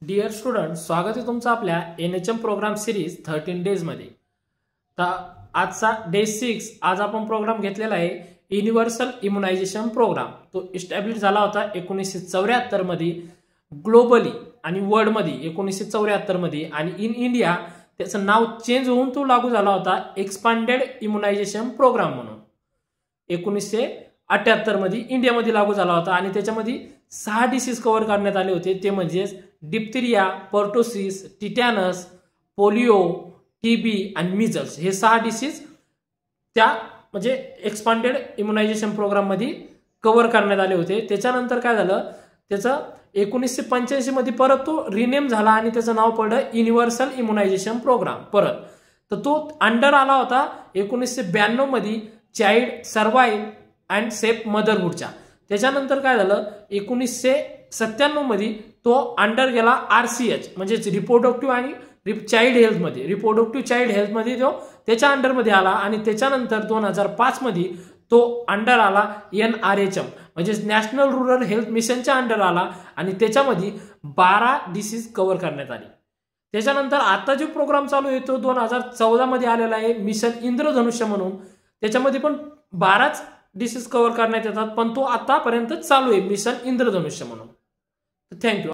Dear student, स्वागत आहे तुमचं आपल्या NHM प्रोग्राम सिरीज 13 डेज मध्ये। तर आजचा डे 6 आज आपण प्रोग्राम घेतलेला आहे युनिव्हर्सल इम्युनायझेशन प्रोग्राम। तो इस्टॅब्लिश झाला होता 1974 मध्ये ग्लोबली आणि वर्ल्ड मध्ये 1974 मध्ये, आणि इन इंडिया त्याचं नाव चेंज होऊन तो लागू झाला होता एक्सपांडेड इम्युनायझेशन प्रोग्राम म्हणून 1978 मध्ये इंडियामध्ये लागू झाला होता। आणि त्याच्यामध्ये 6 डिसीज कव्हर करण्यात आले होते, ते म्हणजे diphtheria, pertussis, tetanus, polio, TB आणि मिजल्स। हे 6 डिसीज त्या म्हणजे एक्सपांडेड इम्युनायझेशन प्रोग्राम मध्ये कव्हर करण्यात आले होते। त्याच्यानंतर काय झालं, त्याचं 1985 मध्ये परत तो रिनेम झाला आणि त्याचं नाव पडलं युनिव्हर्सल इम्युनायझेशन प्रोग्राम परत। तर तो अंडर आला होता 1992 मध्ये चाइल्ड सर्वाइव्ह अँड सेफ मदरहुडच्या। त्याच्यानंतर काय झालं, 1997 मध्ये तो अंडर गेला RCH म्हणजे रिप्रोडक्टिव्ह आणि चाइल्ड हेल्थ मध्ये, रिप्रोडक्टिव्ह चाइल्ड हेल्थ मध्ये तो त्याच्या अंडर मध्ये आला। आणि त्याच्यानंतर 2005 मध्ये तो अंडर आला NRHM म्हणजे नॅशनल रूरल हेल्थ मिशनच्या अंडर आला आणि त्याच्यामध्ये 12 डिसीज कव्हर करण्यात आली। त्याच्यानंतर आता जो प्रोग्राम चालू आहे तो 2014 मध्ये आलेला आहे मिशन इंद्रधनुष्य म्हणून। त्याच्यामध्ये पण 12च डिसीज कव्हर करण्यात येतात, पण तो आतापर्यंत चालू आहे मिशन इंद्रधनुष्य म्हणून। थँक्यू।